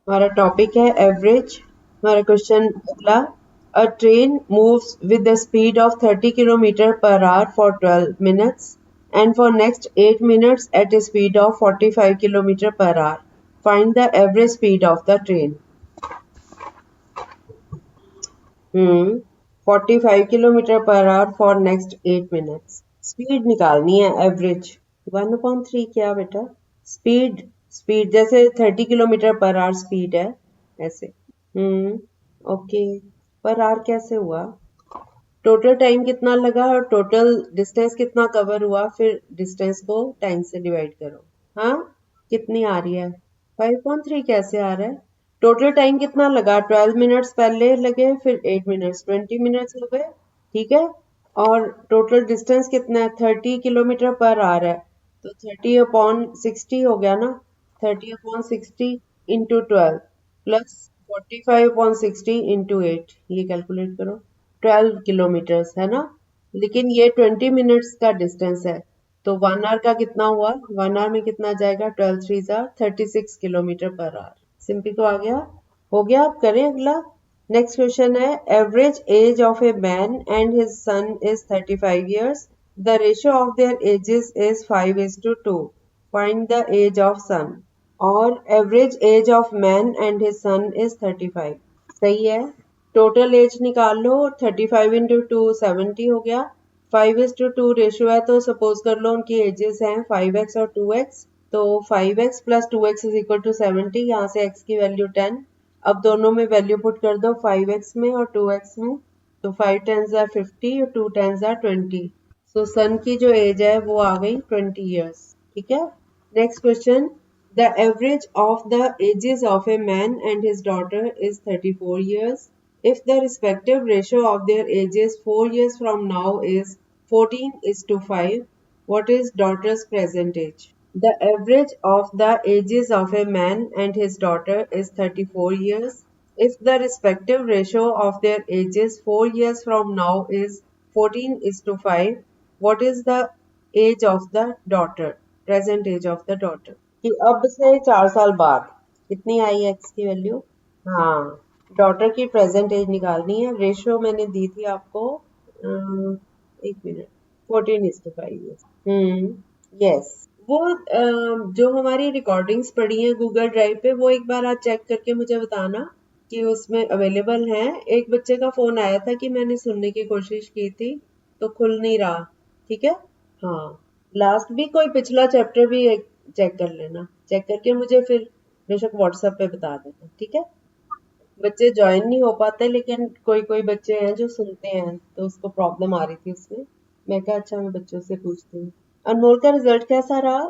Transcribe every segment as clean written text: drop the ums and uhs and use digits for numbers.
हमारा टॉपिक है एवरेज। हमारा क्वेश्चन अगला, अ train moves with the speed of 30 kilometre per hour for 12 minutes and for next 8 minutes at a speed of 45 kilometer per hour. Find the average speed of the train. 45 kilometre per hour for next 8 minutes. Speed निकालनी है average. 1/3 क्या बेटा? Speed speed जैसे 30 kilometre per hour speed है ऐसे। Okay. Per hour कैसे हुआ? Total time कितना लगा और टोटल डिस्टेंस कितना कवर हुआ, फिर डिस्टेंस को टाइम से डिवाइड करो। हाँ, कितनी आ रही है? 5.3 कैसे आ रहा है? टोटल टाइम कितना लगा? 12 मिनट्स पहले लगे, फिर 8 मिनट्स, 20 मिनट्स हो गए। ठीक है। और टोटल डिस्टेंस कितना है? 30 किलोमीटर पर आ रहा है, तो 30/60 हो गया ना। 30/60 इंटू 12 प्लस 45/60 इंटू 8, ये कैलकुलेट करो। 12 किलोमीटर्स है ना, लेकिन ये 20 मिनट्स का डिस्टेंस है, तो 1 आवर का कितना हुआ? 1 आवर में कितना जाएगा? 12 3 36 किलोमीटर पर आवर। सिंपल तो आ गया। हो गया। आप करें अगला। नेक्स्ट क्वेश्चन है, average age of a man and his son is 35 years. The ratio of their ages is 5:2. Find the age of son. और average age of man and his son is 35। सही है। Total as निकाल लो। 35 into 2 70 हो गया। 5:2 ratio है, तो suppose कर लो उनकी एजेस हैं 5x और 2x। तो 5x plus 2x is equal to 70। यहाँ से x की वैल्यू 10। अब दोनों में वैल्यू पुट कर दो, 5x में और 2x में। तो 5 10s are 50 और 2 10s are 20। सो सन की जो एज है वो आ गई 20 years। ठीक है। Next question, the average of the ages of a man and his daughter is 34 years. If the respective ratio of their ages 4 years from now is 14:5, what is daughter's present age? The average of the ages of a man and his daughter is 34 years. If the respective ratio of their ages 4 years from now is 14:5, what is the age of the daughter? Present age of the daughter. कि अब से 4 साल बाद कितनी आई है x की value? हाँ, daughter की प्रेजेंट एज निकालनी है। रेशियो मैंने दी थी आपको, 1 मिनट, 14:5। यस। वो जो हमारी रिकॉर्डिंग्स पड़ी हैं गूगल ड्राइव पे, वो एक बार आप चेक करके मुझे बताना कि उसमें अवेलेबल हैं। एक बच्चे का फोन आया था कि मैंने सुनने की कोशिश की थी तो खुल नहीं रहा। ठीक है। हाँ, लास्ट भी कोई पिछला चैप्टर भी चेक कर लेना। चेक करके मुझे फिर बेशक व्हाट्सएप पे बता देना। ठीक है। बच्चे ज्वाइन नहीं हो पाते, लेकिन कोई कोई बच्चे हैं जो सुनते हैं, तो उसको प्रॉब्लम आ रही थी उसमें। मैं कहा अच्छा मैं बच्चों से पूछती हूँ। अनमोल का रिजल्ट कैसा रहा?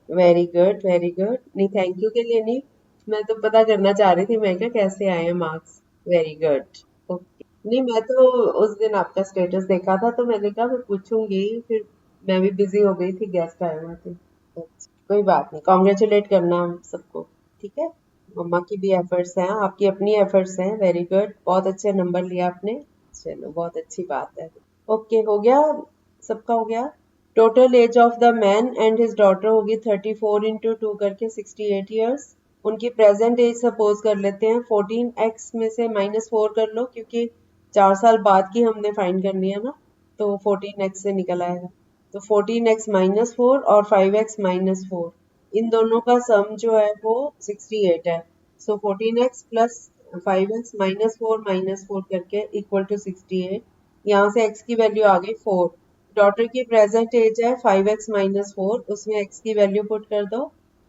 Very good very good. नहीं, थैंक यू के लिए नहीं, मैं तो पता करना चाह रही थी। मैं क्या कैसे आए हैं मार्क्स? Very good. ओके। नहीं, मैं तो उस दिन आपका स्टेटस देखा था तो मैंने कहा मैं पूछूंगी, फिर मैं भी बिजी हो गई थी, गेस्ट आए हुए थे। कोई बात नहीं, कॉन्ग्रेचुलेट करना हम सबको। ठीक है। मम्मा की भी एफर्ट्स हैं, आपकी अपनी एफर्ट्स हैं। वेरी गुड, बहुत अच्छे नंबर लिया आपने। चलो, बहुत अच्छी बात है। ओके, हो गया। सबका हो गया। Total age of the man and his daughter होगी 34 इंटू 2 करके 68 ईयर्स। उनकी प्रेजेंट एज सपोज कर लेते हैं 14x में से -4 कर लो, क्योंकि 4 साल बाद की हमने फाइंड करनी है ना, तो 14x से निकल आएगा। तो 14x -4 और 5x -4, इन दोनों का सम जो है वो 68 है। सो 14x प्लस 5x -4 करके इक्वल टू 68। यहाँ से x की वैल्यू आ गई 4। डॉटर की प्रेजेंट एज है 5x -4, उसमें x की वैल्यू पुट कर दो।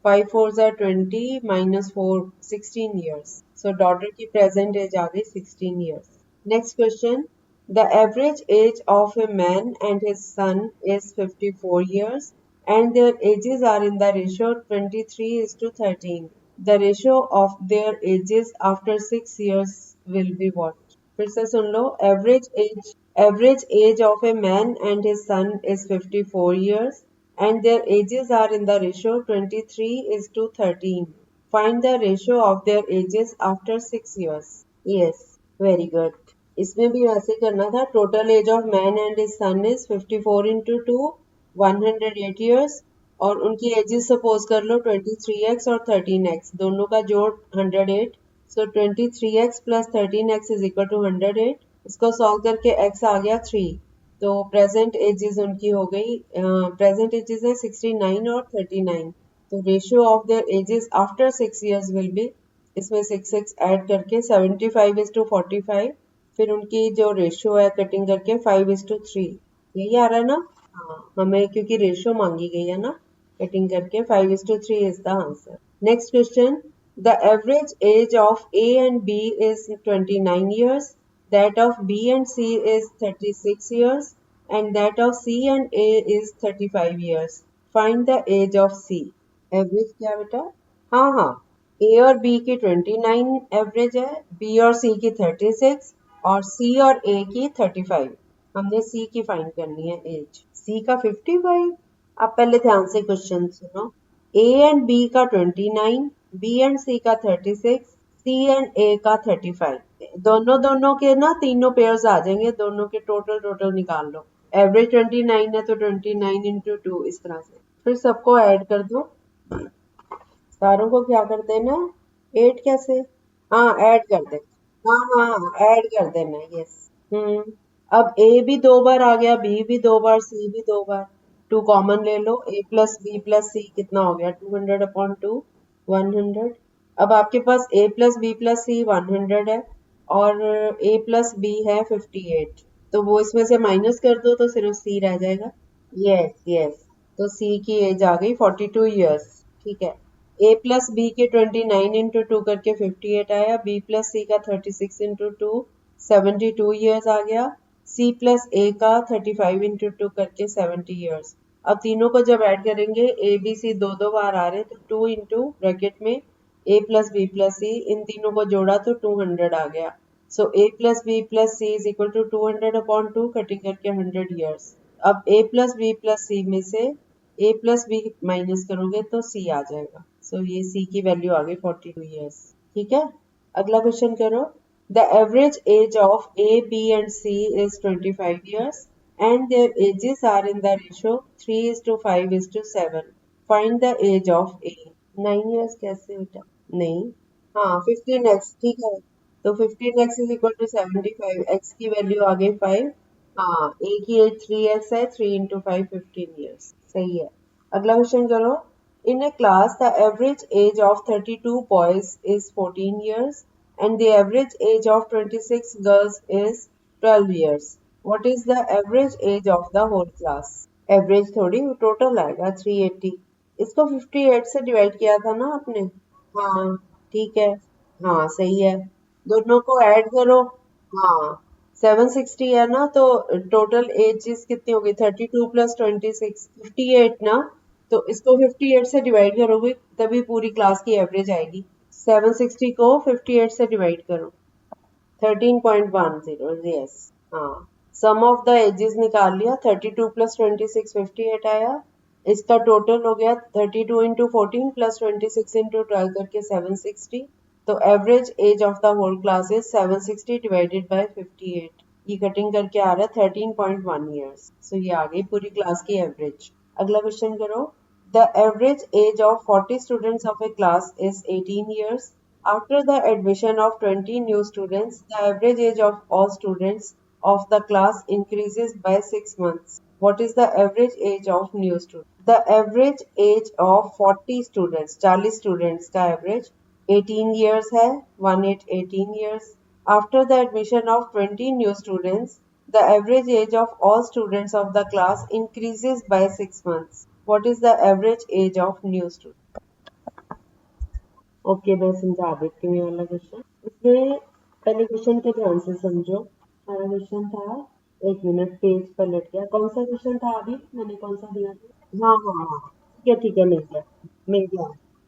5 4s are 20 -4 16 years. So daughter की प्रेजेंट एज आ गई 16 years. Next question. The average age of a man and his son is 54 years and their ages are in the ratio 23:13. The ratio of their ages after 6 years will be what? फिर से सुन लो। average age of a man and his son is 54 years and their ages are in the ratio 23:13. Find the ratio of their ages after 6 years. Yes, very good. इसमें भी वैसे करना था। Total age of man and his son is 54 into 2 108 years, और उनकी edges suppose कर लो 23x और 13x, दोनों का जोड़ 108। So 23x plus 13x is equal to 108। इसको सॉल्व करके x आ गया 3। तो प्रेजेंट एजेस उनकी हो गई, प्रेजेंट एजेस है 69 और 39। तो ratio of their edges after 6 years will be, इसमें 6 ऐड करके 75:45। फिर उनकी जो रेशियो है कटिंग करके 5:3। यही आ रहा है ना? हाँ, हमें क्योंकि रेशियो मांगी गई है ना, कटिंग करके 5:3 is the answer. Next question, the average age of A and B is 29 years, that of B and C is 36 years, and that of C and A is 35 years. Find the age of C. Average क्या बेटा? हाँ हाँ, ए और B की 29 average है, B और सी की 36 और सी और ए की 35। हमने सी की फाइंड करनी है एज। सी का 55। अब पहले ध्यान से क्वेश्चन सुनो। ए एंड बी का 29, बी एंड सी का 36, सी एंड ए का 35। दोनों दोनों के ना तीनों पेयर्स आ जाएंगे, दोनों के टोटल निकाल लो। एवरेज 29 है तो 29 इंटू 2 इस तरह से, फिर सबको ऐड कर दो। सारों को क्या कर देना? 8 कैसे? हाँ ऐड कर दे। हाँ हाँ ऐड कर देना, यस। अब ए भी 2 बार आ गया, बी भी 2 बार, सी भी 2 बार। 2 कॉमन ले लो, ए प्लस बी प्लस सी कितना हो गया? 200/2, 100। अब आपके पास ए प्लस बी प्लस सी 100 है और ए प्लस बी है 58। तो वो इसमें से माइनस कर दो तो सिर्फ सी रह जाएगा। यस यस, तो सी की एज आ गई 42 ईयर्स। ठीक है, ए प्लस बी के 29 इंटू 2 करके 58 आया, बी प्लस सी का 36 इंटू 2 72 ईयर्स आ गया, सी प्लस ए का 35 इंटू 2 करके 70 ईयर्स। अब तीनों को जब ऐड करेंगे, ए बी सी दो दो बार आ रहे, तो 2 इंटू ब्रैकेट में A plus B plus C, इन तीनों को जोड़ा तो 200 आ गया। So A plus B plus C is equal to 200/2, cutting करके 100 ईयर्स। अब A plus B plus C में से ए प्लस बी माइनस करोगे तो सी आ जाएगा। सो ये सी की वैल्यू आ गई 42 ईयर्स। ठीक है, अगला क्वेश्चन करो। The average age of A B and C is 25 years and their ages are in the ratio 3:5:7। Find the age of A. 9 years कैसे बेटा? नहीं, हाँ 15x। ठीक है, तो 15x is equal to 75, x की वैल्यू आ गई 5। हाँ, ए की एज 3x है, 3 इंटू 5 15 ईयर्स। सही है, अगला क्वेश्चन करो। In a class, the average age of 32 boys is 14 years and the average age of 26 girls is 12 years. What is the average age of the whole class? Average थोड़ी, total आएगा 380। इसको 58 से divide किया था ना आपने? हाँ ठीक है, हाँ सही है। दोनों को ऐड करो। हाँ 760 है ना, तो टोटल एजेस कितनी होगी? 32 प्लस 26 58 ना। तो इसको 58 से डिवाइड करोगे तभी पूरी क्लास की एवरेज आएगी। 760 को 58 से डिवाइड करो, 13.10। यस, हाँ। सम ऑफ द एजेस निकाल लिया, 32 प्लस 26 58 आया। इसका टोटल हो गया 32 इंटू 14 प्लस 26 इंटू 12 करके 760। तो average age of the whole class is 760 divided by 58। ये कटिंग करके आ रहा है 13.1 ईयर्स। सो ये आ गई पूरी क्लास की एवरेज। अगला क्वेश्चन करो। The average age of 40 students of a class is 18 years. After the admission of 20 new students, the average age of all students of the class increases by 6 months. What is the average age of new students? The average age of 40 students, 40 students का average 18 years है, 18 years. After the admission of 20 new students, the average age of all students of the class increases by 6 months. What is the average age of new student? Okay, मैं समझा देती हूँ ये वाला question. इसमें पहले question को ध्यान से समझो। हमारा क्वेश्चन था, एक मिनट पेज पलट गया। कौन सा क्वेश्चन था अभी? मैंने कौन सा दिया था? हाँ हाँ हाँ, ठीक है, मिल गया मिल गया।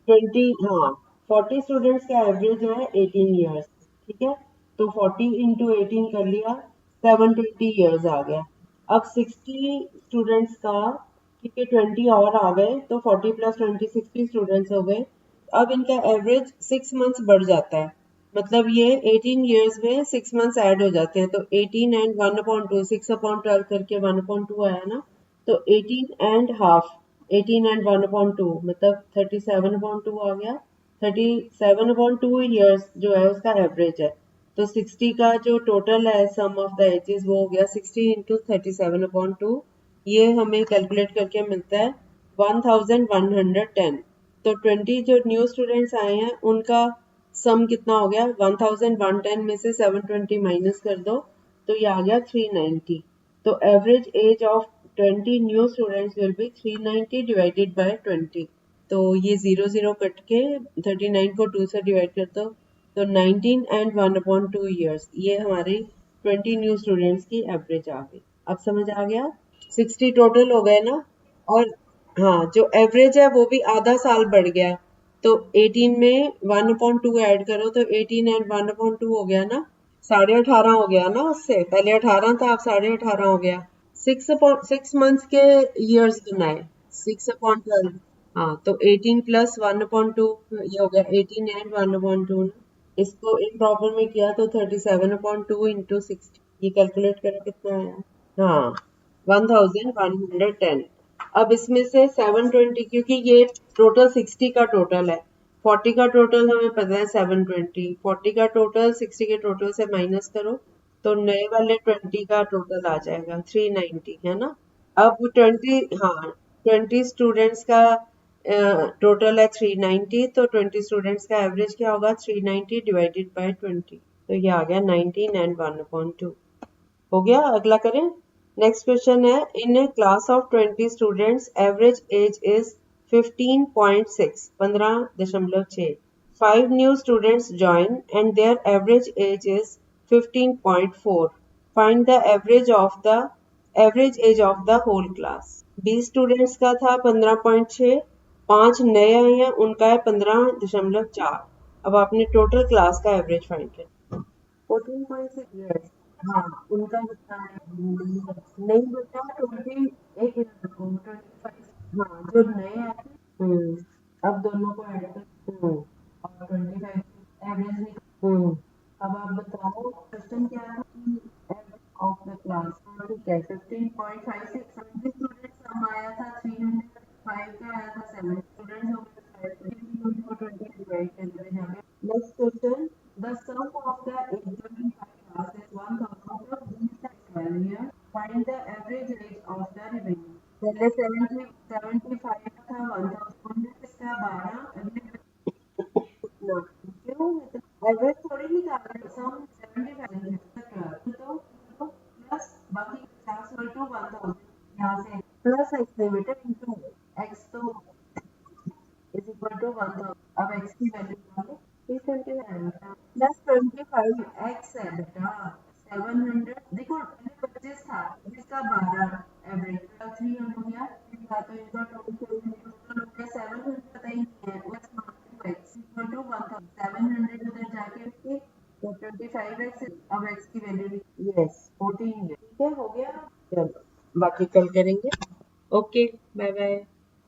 20, हाँ 40 स्टूडेंट्स का एवरेज है 18 ईयर्स। ठीक है, तो 40 इंटू 18 कर लिया, 720 ईयर्स आ गया। अब 60 स्टूडेंट्स का, ठीक है 20 और आ गए, तो 40 प्लस 20 60 स्टूडेंट्स हो गए। अब इनका एवरेज 6 मंथ्स बढ़ जाता है, मतलब ये 18 ईयर्स में 6 मंथ्स ऐड हो जाते हैं। तो 18 एंड 1/2, 6/12 करके 1/2 आया ना, तो 18 एंड हाफ, 18 एंड 1/2 मतलब 37/2 आ गया। 37/2 ईयर्स जो है उसका एवरेज है, तो 60 का जो टोटल है सम ऑफ द एजेस वो हो गया 60 इंटू 37/2, ये हमें कैलकुलेट करके मिलता है 1110। तो 20 जो न्यू स्टूडेंट्स आए हैं उनका सम कितना हो गया, 1110 में से 720 माइनस कर दो तो ये आ गया 390। तो average age of 20 new students will be 390 divided by 20। तो ये 0 कट के 39 को 2 से डिवाइड कर दो तो 19 एंड 1/2 ईयर्स, ये हमारी 20 न्यू स्टूडेंट्स की एवरेज आ गई। अब समझ आ गया, 60 टोटल हो गए ना, और हाँ जो एवरेज है वो भी आधा साल बढ़ गया, तो 18 में 1/2 ऐड करो तो 18 एंड 1/2 हो गया ना, 18.5 हो गया ना, उससे पहले 18 था अब 18.5 हो गया। 6 मंथ्स के ईयर्स बनाए, 6/12। हाँ तो 18 प्लस 1/2 ये हो गया 18 एंड 1/2 ना, इसको इन प्रॉपर में किया तो 37/2 इंटू 60, ये कैलकुलेट करो कितना आया। हाँ 1110। अब इसमें से 720, क्योंकि ये टोटल 60 का टोटल है, 40 का टोटल हमें पता है 720, 40 का टोटल 60 के टोटल से माइनस करो तो नए वाले 20 का टोटल आ जाएगा 390, है ना। अब 20, हाँ 20 स्टूडेंट्स का टोटल है 390, तो 20 स्टूडेंट्स का एवरेज क्या होगा, 390 डिवाइडेड बाय 20, तो ये आ गया 19 एंड 1/2। हो गया, अगला करें। नेक्स्ट क्वेश्चन है, in a class of 20 students average age is 15.6, 15.6। 5 new students join and their average age is 15.4. Find the average age of the whole class. 20 students का था 15.6, 5 नए आए हैं उनका है 15.4। अब आपने टोटल क्लास का एवरेज फाइंड किया 14.6 ईयर्स। हाँ उनका कितना है, नहीं बेटा 20, एक मिनट रुको, 25। हाँ जो नए आए थे, अब दोनों को ऐड कर, और 25 एवरेज निकाल। अब आप बताओ क्वेश्चन क्या था कि एवरेज ऑफ द क्लास, ठीक है 15.56, 70 स्टूडेंट्स हम आया था 305 का आया था 7 स्टूडेंट्स हो गए, उनको 20 डिवाइड करके जाएंगे। Next question, the sum of the examine class is 1000 of these 12 years, find the average age of the remaining। पहले 75 था 1000, इसका 12, अगले क्यों एवरेज थोड़ी निकाल रहे, सम 75 तो प्लस बाकी 50 टू 1000, यहाँ से प्लस एक्स बेटा इंटू एक्स, तो इज इक्वल टू 1000। अब एक्स की वैल्यू निकालो, 320 प्लस 25 एक्स है बेटा 700, देखो पहले 25 था इसका 12 एवरेज 300 हो गया, तो इनका टोटल हो गया 700, पता ही नहीं है प्लस x इक्वल टू 1000, 700 उधर जाके उसके तो 25x, अब x की वैल्यू यस 14 है, ठीक है हो गया। चलो बाकी कल करेंगे। Okay bye bye.